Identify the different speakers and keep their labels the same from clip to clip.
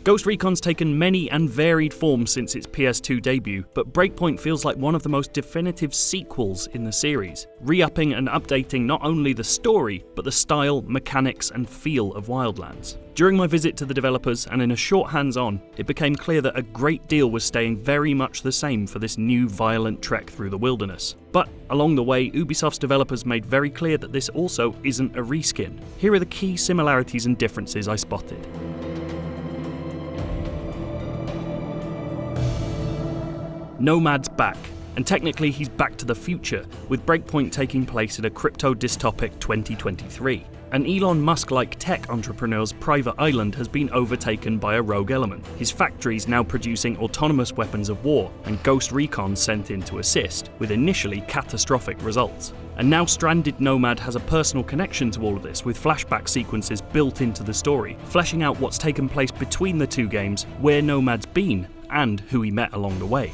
Speaker 1: Ghost Recon's taken many and varied forms since its PS2 debut, but Breakpoint feels like one of the most definitive sequels in the series, re-upping and updating not only the story, but the style, mechanics and feel of Wildlands. During my visit to the developers and in a short hands-on, it became clear that a great deal was staying very much the same for this new violent trek through the wilderness. But along the way, Ubisoft's developers made very clear that this also isn't a reskin. Here are the key similarities and differences I spotted. Nomad's back, and technically he's back to the future, with Breakpoint taking place at a crypto-dystopic 2023. An Elon Musk-like tech entrepreneur's private island has been overtaken by a rogue element, his factories now producing autonomous weapons of war, and Ghost Recon sent in to assist, with initially catastrophic results. And now stranded Nomad has a personal connection to all of this, with flashback sequences built into the story, fleshing out what's taken place between the two games, where Nomad's been, and who he met along the way.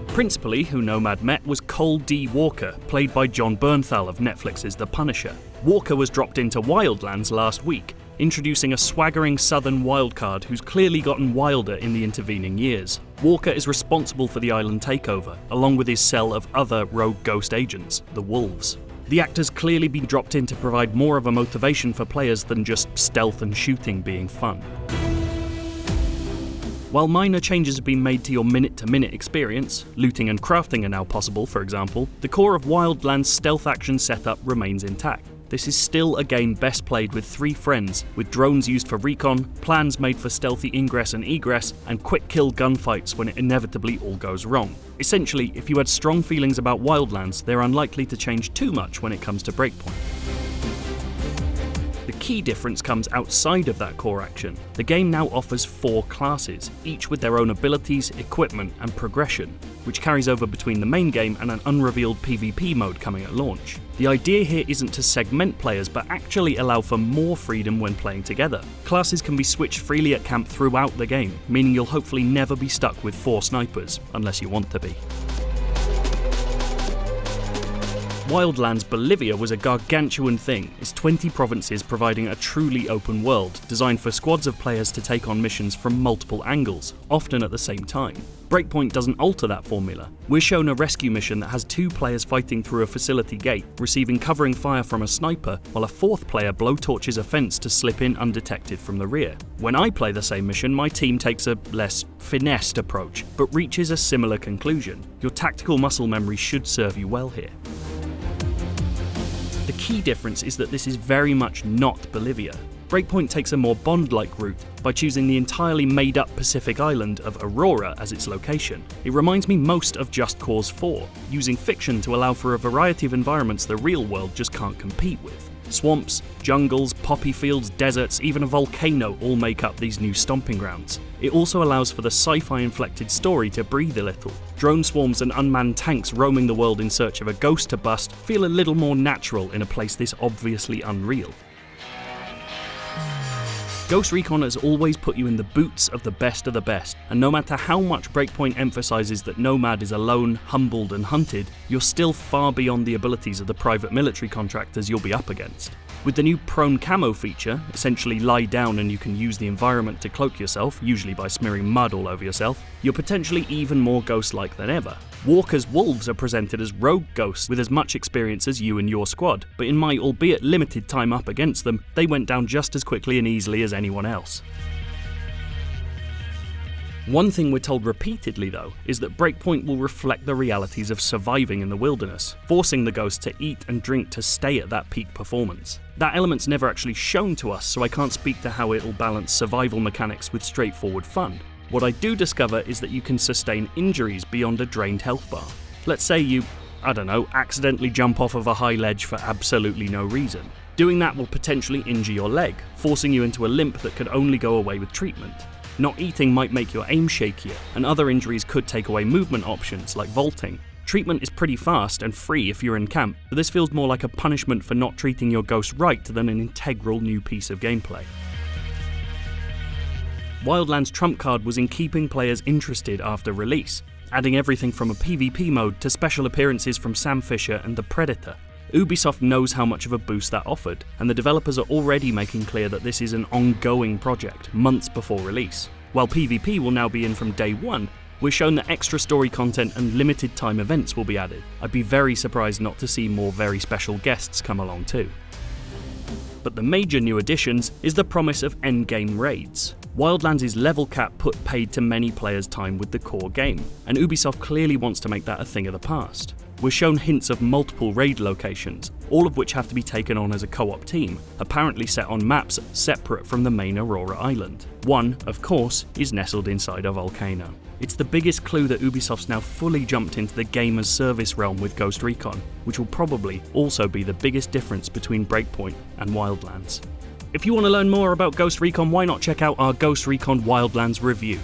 Speaker 1: Principally, who Nomad met was Cole D. Walker, played by Jon Bernthal of Netflix's The Punisher. Walker was dropped into Wildlands last week, introducing a swaggering southern wildcard who's clearly gotten wilder in the intervening years. Walker is responsible for the island takeover, along with his cell of other rogue ghost agents, the Wolves. The actor's clearly been dropped in to provide more of a motivation for players than just stealth and shooting being fun. While minor changes have been made to your minute-to-minute experience, looting and crafting are now possible, for example, the core of Wildlands' stealth action setup remains intact. This is still a game best played with 3 friends, with drones used for recon, plans made for stealthy ingress and egress, and quick-kill gunfights when it inevitably all goes wrong. Essentially, if you had strong feelings about Wildlands, they're unlikely to change too much when it comes to Breakpoint. The key difference comes outside of that core action. The game now offers 4 classes, each with their own abilities, equipment, and progression, which carries over between the main game and an unrevealed PvP mode coming at launch. The idea here isn't to segment players, but actually allow for more freedom when playing together. Classes can be switched freely at camp throughout the game, meaning you'll hopefully never be stuck with 4 snipers, unless you want to be. Wildlands Bolivia was a gargantuan thing, its 20 provinces providing a truly open world, designed for squads of players to take on missions from multiple angles, often at the same time. Breakpoint doesn't alter that formula. We're shown a rescue mission that has 2 players fighting through a facility gate, receiving covering fire from a sniper, while a 4th player blowtorches a fence to slip in undetected from the rear. When I play the same mission, my team takes a less finessed approach, but reaches a similar conclusion. Your tactical muscle memory should serve you well here. The key difference is that this is very much not Bolivia. Breakpoint takes a more Bond-like route by choosing the entirely made-up Pacific island of Aurora as its location. It reminds me most of Just Cause 4, using fiction to allow for a variety of environments the real world just can't compete with. Swamps, jungles, poppy fields, deserts, even a volcano all make up these new stomping grounds. It also allows for the sci-fi inflected story to breathe a little. Drone swarms and unmanned tanks roaming the world in search of a ghost to bust feel a little more natural in a place this obviously unreal. Ghost Recon has always put you in the boots of the best, and no matter how much Breakpoint emphasises that Nomad is alone, humbled and hunted, you're still far beyond the abilities of the private military contractors you'll be up against. With the new prone camo feature, essentially lie down and you can use the environment to cloak yourself, usually by smearing mud all over yourself, you're potentially even more ghost-like than ever. Walker's Wolves are presented as rogue ghosts with as much experience as you and your squad, but in my albeit limited time up against them, they went down just as quickly and easily as anyone else. One thing we're told repeatedly though, is that Breakpoint will reflect the realities of surviving in the wilderness, forcing the ghosts to eat and drink to stay at that peak performance. That element's never actually shown to us, so I can't speak to how it'll balance survival mechanics with straightforward fun. What I do discover is that you can sustain injuries beyond a drained health bar. Let's say you, accidentally jump off of a high ledge for absolutely no reason. Doing that will potentially injure your leg, forcing you into a limp that could only go away with treatment. Not eating might make your aim shakier, and other injuries could take away movement options like vaulting. Treatment is pretty fast and free if you're in camp, but this feels more like a punishment for not treating your ghost right than an integral new piece of gameplay. Wildlands' trump card was in keeping players interested after release, adding everything from a PvP mode to special appearances from Sam Fisher and the Predator. Ubisoft knows how much of a boost that offered, and the developers are already making clear that this is an ongoing project, months before release. While PvP will now be in from day one, we're shown that extra story content and limited time events will be added. I'd be very surprised not to see more very special guests come along too. But the major new additions is the promise of endgame raids. Wildlands' level cap put paid to many players' time with the core game, and Ubisoft clearly wants to make that a thing of the past. We're shown hints of multiple raid locations, all of which have to be taken on as a co-op team, apparently set on maps separate from the main Aurora Island. One, of course, is nestled inside a volcano. It's the biggest clue that Ubisoft's now fully jumped into the game-as-service realm with Ghost Recon, which will probably also be the biggest difference between Breakpoint and Wildlands. If you want to learn more about Ghost Recon, why not check out our Ghost Recon Wildlands review.